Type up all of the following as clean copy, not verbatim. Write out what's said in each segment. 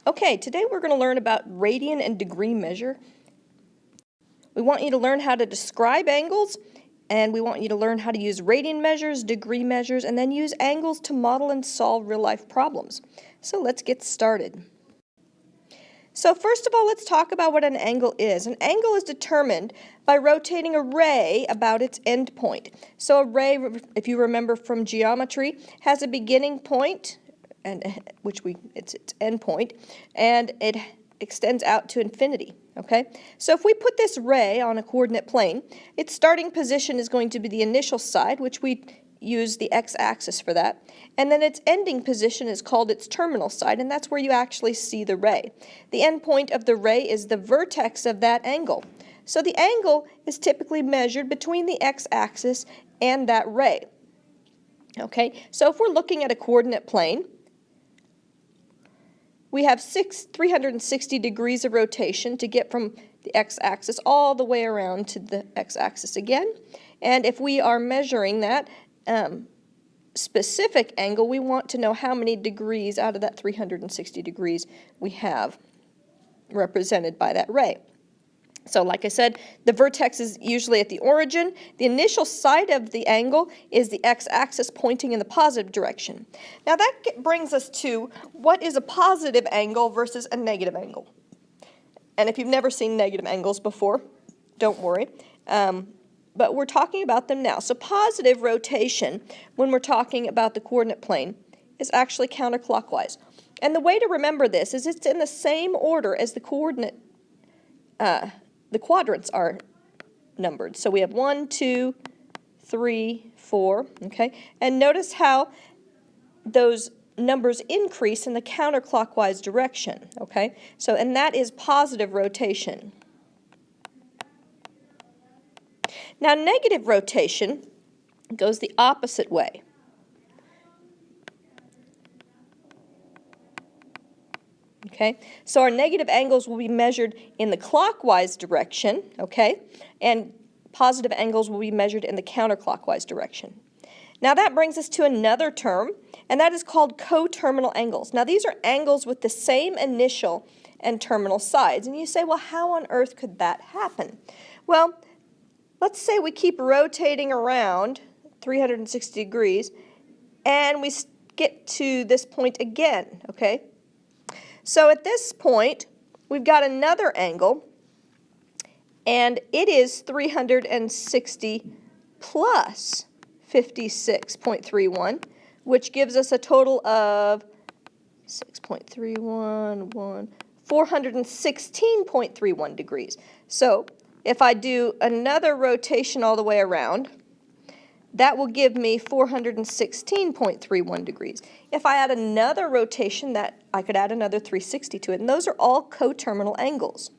Okay, today we're going to learn about radian and degree measure. We want you to learn how to describe angles, and we want you to learn how to use radian measures, degree measures, and then use angles to model and solve real-life problems. So let's get started. So first of all, let's talk about what an angle is. An angle is determined by rotating a ray about its end point. So a ray, if you remember from geometry, has a beginning point, and it's its end point, and it extends out to infinity. Okay? So if we put this ray on a coordinate plane, its starting position is going to be the initial side, which we use the x-axis for that, and then its ending position is called its terminal side, and that's where you actually see the ray. The end point of the ray is the vertex of that angle. So the angle is typically measured between the x-axis and that ray. Okay, so if we're looking at a coordinate plane, we have 360 degrees of rotation to get from the x-axis all the way around to the x-axis again. And if we are measuring that specific angle, we want to know how many degrees out of that 360 degrees we have represented by that ray. So like I said, the vertex is usually at the origin. The initial side of the angle is the x-axis pointing in the positive direction. Now that brings us to what is a positive angle versus a negative angle. And if you've never seen negative angles before, don't worry. But we're talking about them now. So positive rotation, when we're talking about the coordinate plane, is actually counterclockwise. And the way to remember this is it's in the same order as the quadrants are numbered. So we have 1, 2, 3, 4, okay? And notice how those numbers increase in the counterclockwise direction, okay? So, and that is positive rotation. Now, negative rotation goes the opposite way. Okay, so our negative angles will be measured in the clockwise direction, okay, and positive angles will be measured in the counterclockwise direction. Now that brings us to another term, and that is called coterminal angles. Now these are angles with the same initial and terminal sides, and you say, well, how on earth could that happen? Well, let's say we keep rotating around 360 degrees, and we get to this point again, okay? So at this point, we've got another angle, and it is 360 plus 56.31, which gives us a total of 416.31 degrees. So if I do another rotation all the way around, that will give me 416.31 degrees. If I add another rotation, I could add another 360 to it, and those are all coterminal angles.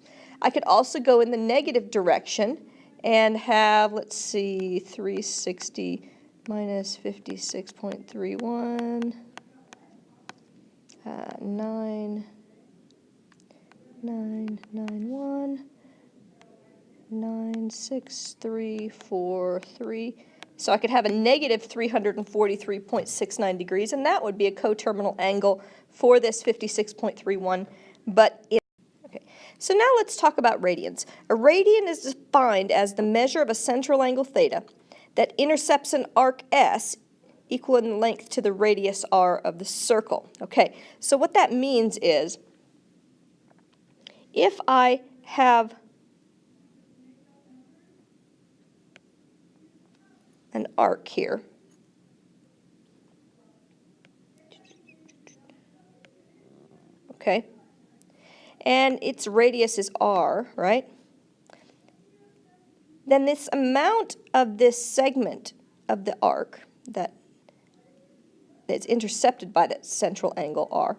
I could also go in the negative direction and have, let's see, 360 minus 56.31, 991, 96343. So I could have a negative 343.69 degrees, and that would be a coterminal angle for this 56.31. Okay. So now let's talk about radians. A radian is defined as the measure of a central angle theta that intercepts an arc S equal in length to the radius r of the circle. Okay, so what that means is if I have an arc here, okay, and its radius is r, right? Then this amount of this segment of the arc that's intercepted by that central angle r,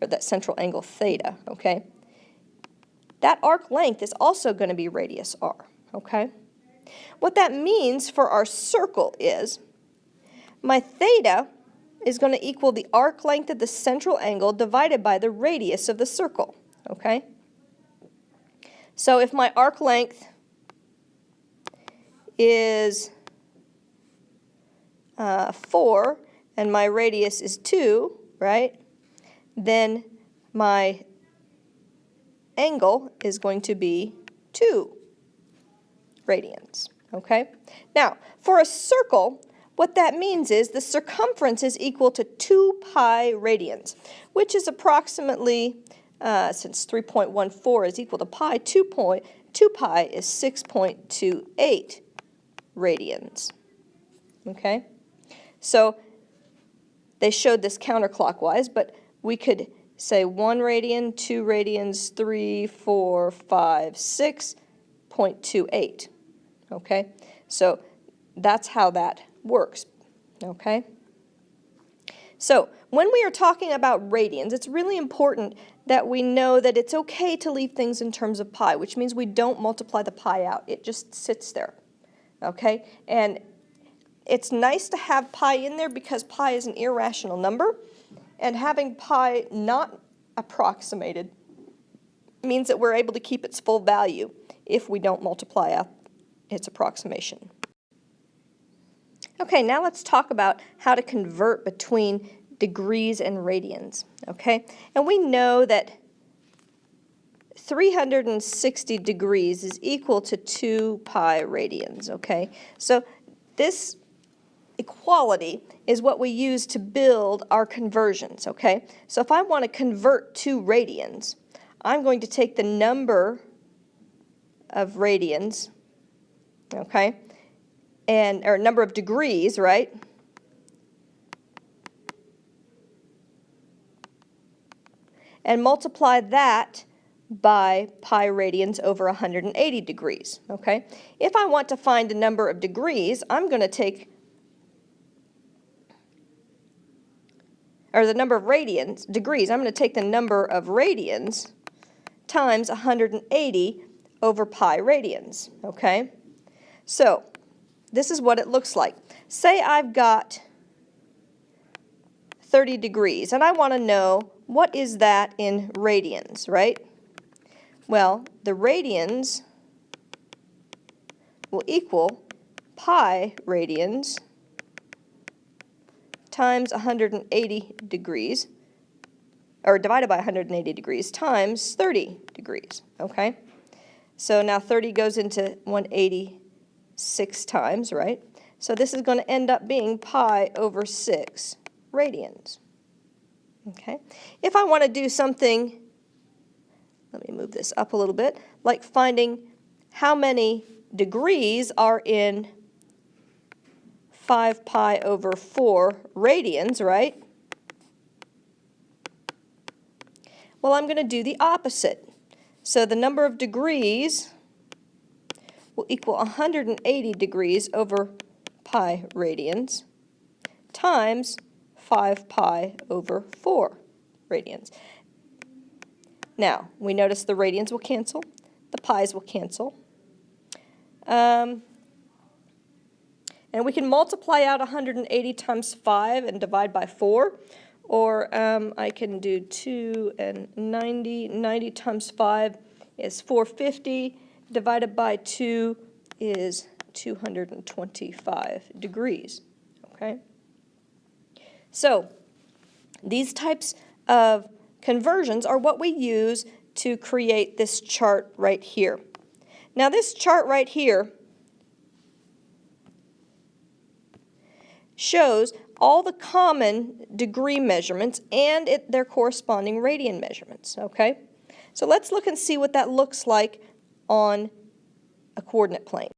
or that central angle theta, okay, that arc length is also going to be radius r, okay? What that means for our circle is my theta is going to equal the arc length of the central angle divided by the radius of the circle, okay? So if my arc length is 4 and my radius is 2, right, then my angle is going to be 2 radians, okay? Now, for a circle, what that means is the circumference is equal to 2 pi radians, which is approximately, since 3.14 is equal to pi, 2 pi is 6.28 radians, okay? So they showed this counterclockwise, but we could say 1 radian, 2 radians, 3, 4, 5, 6.28, okay? So that's how that works, okay? So when we are talking about radians, it's really important that we know that it's okay to leave things in terms of pi, which means we don't multiply the pi out. It just sits there, okay? And it's nice to have pi in there because pi is an irrational number, and having pi not approximated means that we're able to keep its full value if we don't multiply out its approximation. Okay, now let's talk about how to convert between degrees and radians, okay? And we know that 360 degrees is equal to 2 pi radians, okay? So this equality is what we use to build our conversions, okay? So if I want to convert 2 radians, I'm going to take the number of radians, okay, or number of degrees, right? And multiply that by pi radians over 180 degrees, okay? If I want to find the number of degrees, I'm going to take, or the number of degrees, I'm going to take the number of radians times 180 over pi radians, okay? So this is what it looks like. Say I've got 30 degrees, and I want to know what is that in radians, right? Well, the radians will equal pi radians times 180 degrees, or divided by 180 degrees, times 30 degrees, okay? So now 30 goes into 186 times, right? So this is going to end up being pi over 6 radians, okay? If I want to do something, let me move this up a little bit, like finding how many degrees are in 5 pi over 4 radians, right? Well, I'm going to do the opposite. So the number of degrees will equal 180 degrees over pi radians times 5 pi over 4 radians. Now, we notice the radians will cancel, the pi's will cancel. And we can multiply out 180 times 5 and divide by 4. Or I can do 2 and 90. 90 times 5 is 450. Divided by 2 is 225 degrees. Okay? So these types of conversions are what we use to create this chart right here. Now this chart right here shows all the common degree measurements and their corresponding radian measurements, okay? So let's look and see what that looks like on a coordinate plane.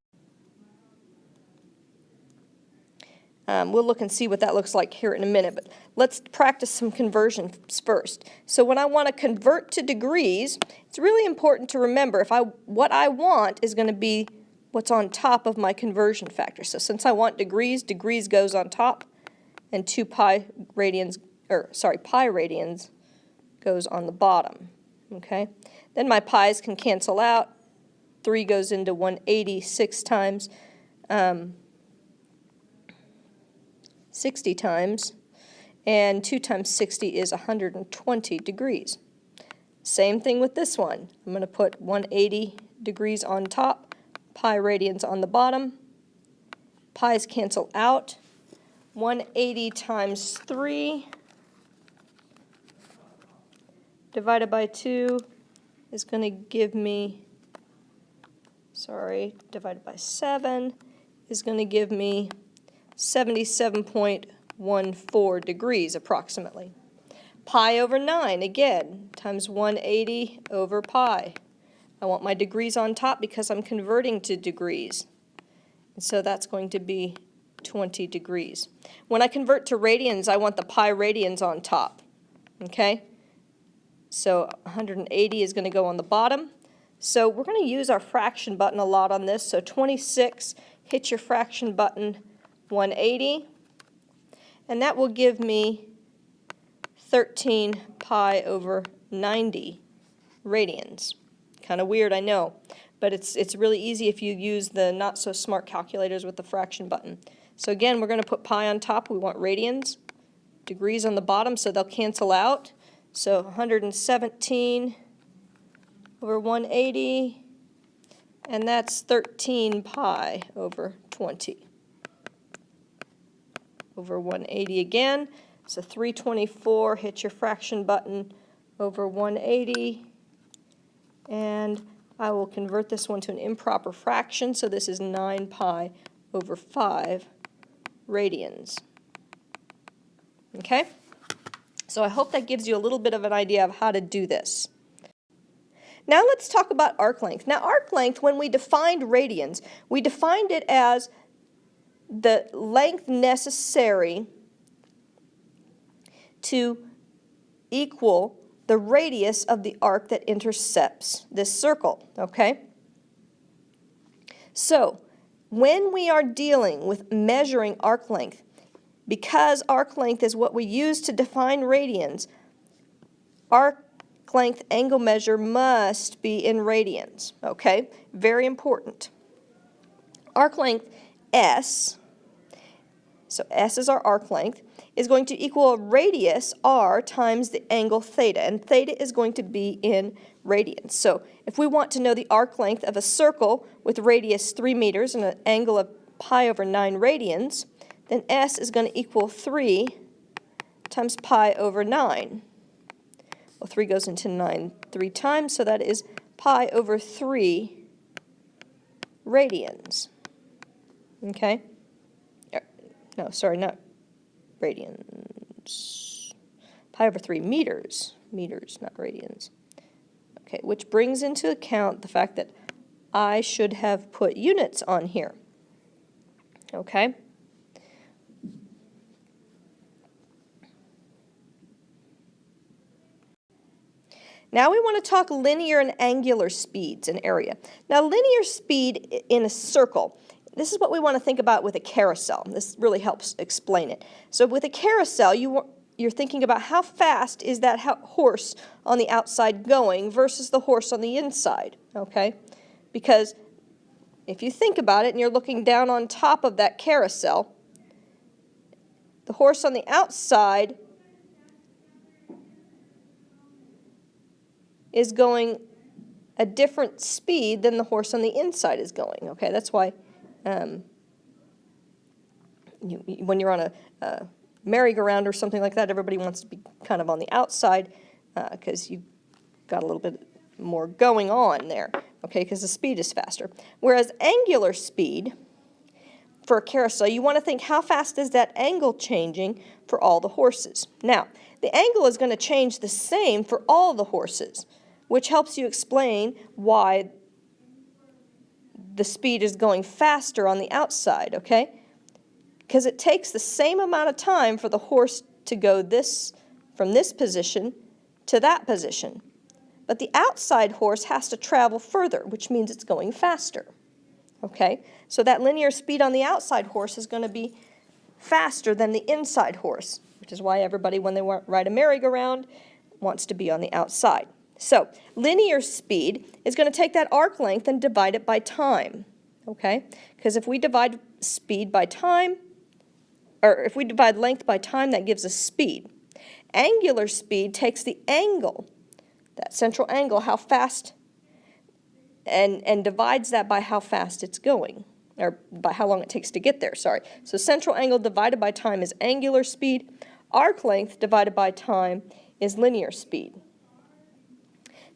We'll look and see what that looks like here in a minute, but let's practice some conversions first. So when I want to convert to degrees, it's really important to remember what I want is going to be what's on top of my conversion factor. So since I want degrees, degrees goes on top, and 2 pi radians, pi radians goes on the bottom, okay? Then my pi's can cancel out. 3 goes into 186 times, 60 times, and 2 times 60 is 120 degrees. Same thing with this one. I'm going to put 180 degrees on top, pi radians on the bottom. Pi's cancel out. 180 times 3 divided by 2 is going to give me, divided by 7 is going to give me 77.14 degrees approximately. Pi over 9, again, times 180 over pi. I want my degrees on top because I'm converting to degrees. And so that's going to be 20 degrees. When I convert to radians, I want the pi radians on top. Okay? So 180 is going to go on the bottom. So we're going to use our fraction button a lot on this. So 26, hit your fraction button, 180. And that will give me 13 pi over 90 radians. Kind of weird, I know, but it's really easy if you use the not-so-smart calculators with the fraction button. So again, we're going to put pi on top. We want radians. Degrees on the bottom, so they'll cancel out. So 117 over 180, and that's 13 pi over 20 over 180 again. So 324, hit your fraction button over 180, and I will convert this one to an improper fraction, so this is 9 pi over 5 radians. Okay? So I hope that gives you a little bit of an idea of how to do this. Now let's talk about arc length. Now arc length, when we defined radians, we defined it as the length necessary to equal the radius of the arc that intercepts this circle, okay? So when we are dealing with measuring arc length, because arc length is what we use to define radians, arc length angle measure must be in radians, okay? Very important. Arc length S, so S is our arc length, is going to equal a radius r times the angle theta, and theta is going to be in radians. So if we want to know the arc length of a circle with radius 3 meters and an angle of pi over 9 radians, then S is going to equal 3 times pi over 9. Well, 3 goes into 9 3 times, so that is pi over 3 radians. Okay? No, sorry, not radians. Pi over 3 meters. Meters, not radians. Okay, which brings into account the fact that I should have put units on here. Okay? Now we want to talk linear and angular speeds in area. Now linear speed in a circle, this is what we want to think about with a carousel. This really helps explain it. So with a carousel, you're thinking about how fast is that horse on the outside going versus the horse on the inside, okay? Because if you think about it and you're looking down on top of that carousel, the horse on the outside is going a different speed than the horse on the inside is going, okay? That's why when you're on a merry-go-round or something like that, everybody wants to be kind of on the outside because you've got a little bit more going on there, okay, because the speed is faster. Whereas angular speed, for a carousel, you want to think how fast is that angle changing for all the horses. Now, the angle is going to change the same for all the horses, which helps you explain why the speed is going faster on the outside, okay? Because it takes the same amount of time for the horse to go from this position to that position. But the outside horse has to travel further, which means it's going faster, okay? So that linear speed on the outside horse is going to be faster than the inside horse, which is why everybody, when they ride a merry-go-round, wants to be on the outside. So linear speed is going to take that arc length and divide it by time, okay? Because if we divide speed by time, or if we divide length by time, that gives us speed. Angular speed takes the angle, that central angle, how fast, and divides that by how fast it's going, or by how long it takes to get there, sorry. So central angle divided by time is angular speed. Arc length divided by time is linear speed.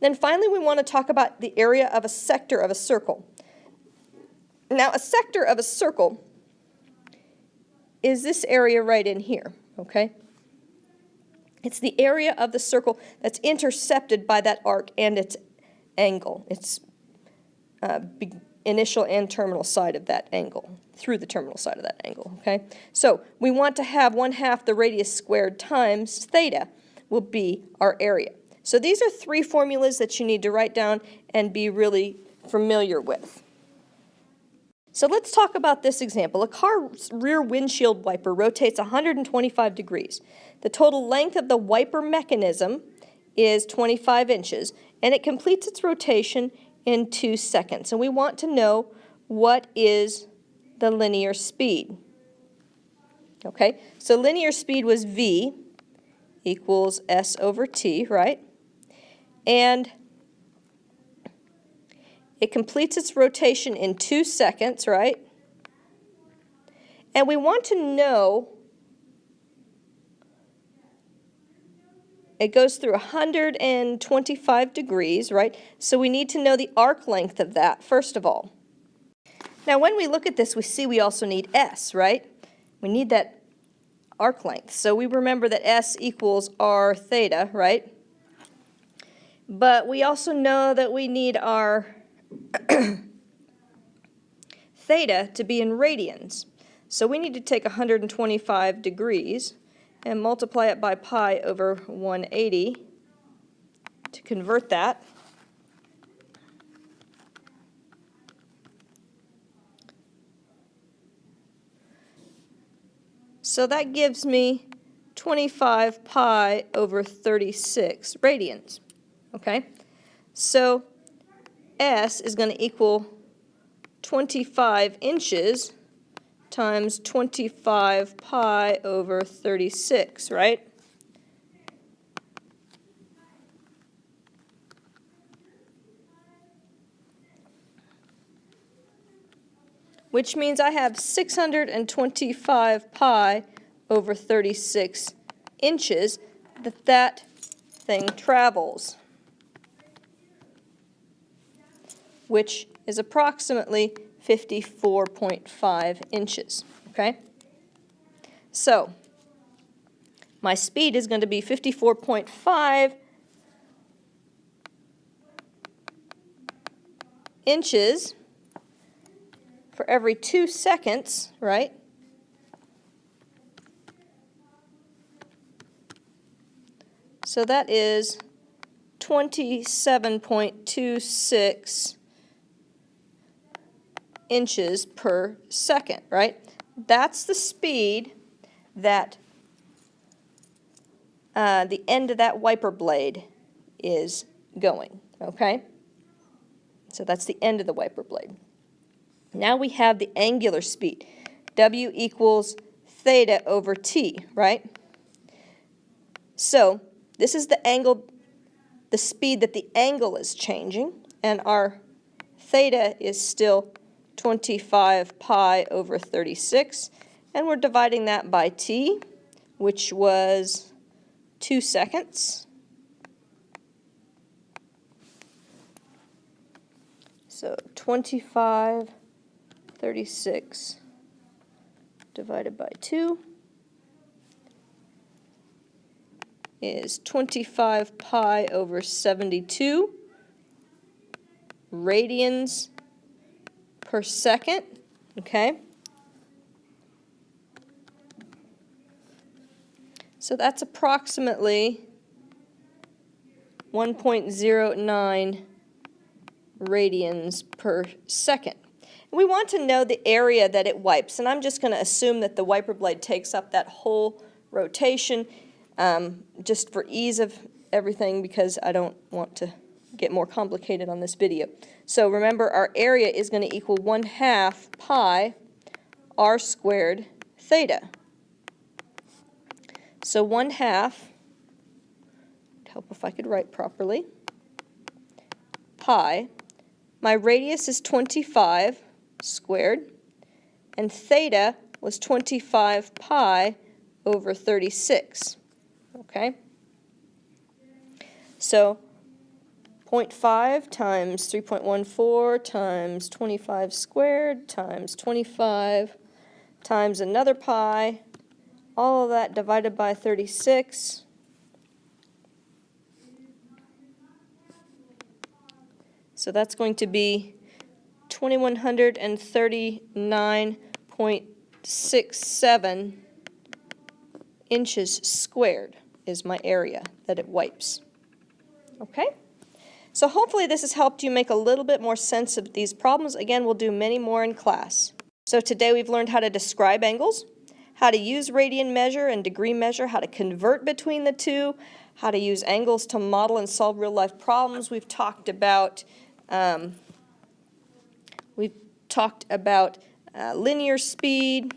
Then finally, we want to talk about the area of a sector of a circle. Now, a sector of a circle is this area right in here, okay? It's the area of the circle that's intercepted by that arc and its angle, its initial and terminal side of that angle, through the terminal side of that angle, okay? So we want to have 1/2 the radius squared times theta will be our area. So these are 3 formulas that you need to write down and be really familiar with. So let's talk about this example. A car's rear windshield wiper rotates 125 degrees. The total length of the wiper mechanism is 25 inches, and it completes its rotation in 2 seconds. And we want to know what is the linear speed. Okay, so linear speed was V equals S over T, right? And it completes its rotation in 2 seconds, right? And we want to know, it goes through 125 degrees, right? So we need to know the arc length of that, first of all. Now, when we look at this, we see we also need S, right? We need that arc length. So we remember that S equals R theta, right? But we also know that we need our theta to be in radians. So we need to take 125 degrees and multiply it by pi over 180 to convert that. So that gives me 25 pi over 36 radians. Okay? So S is going to equal 25 inches times 25 pi over 36, right? Which means I have 625 pi over 36 inches that thing travels, which is approximately 54.5 inches, okay? So my speed is going to be 54.5 inches for every 2 seconds, right? So that is 27.26 inches per second, right? That's the speed that the end of that wiper blade is going, okay? So that's the end of the wiper blade. Now we have the angular speed. W equals theta over T, right? So this is the angle, the speed that the angle is changing, and our theta is still 25 pi over 36, and we're dividing that by T, which was 2 seconds. So 25, 36 divided by 2 is 25 pi over 72 radians per second, okay? So that's approximately 1.09 radians per second. We want to know the area that it wipes, and I'm just going to assume that the wiper blade takes up that whole rotation just for ease of everything, because I don't want to get more complicated on this video. So remember, our area is going to equal 1/2 pi r squared theta. So 1/2, it'd help if I could write properly, pi. My radius is 25 squared, and theta was 25 pi over 36. Okay? So 0.5 times 3.14 times 25 squared times 25 times another pi, all of that divided by 36. So that's going to be 2139.67 inches squared is my area that it wipes. Okay? So hopefully this has helped you make a little bit more sense of these problems. Again, we'll do many more in class. So today we've learned how to describe angles, how to use radian measure and degree measure, how to convert between the two, how to use angles to model and solve real-life problems. We've talked about linear speed.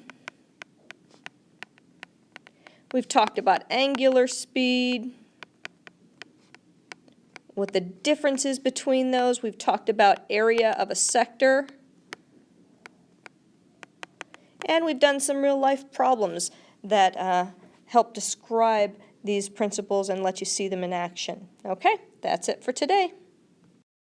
We've talked about angular speed, what the difference is between those. We've talked about area of a sector. And we've done some real-life problems that help describe these principles and let you see them in action. Okay, that's it for today.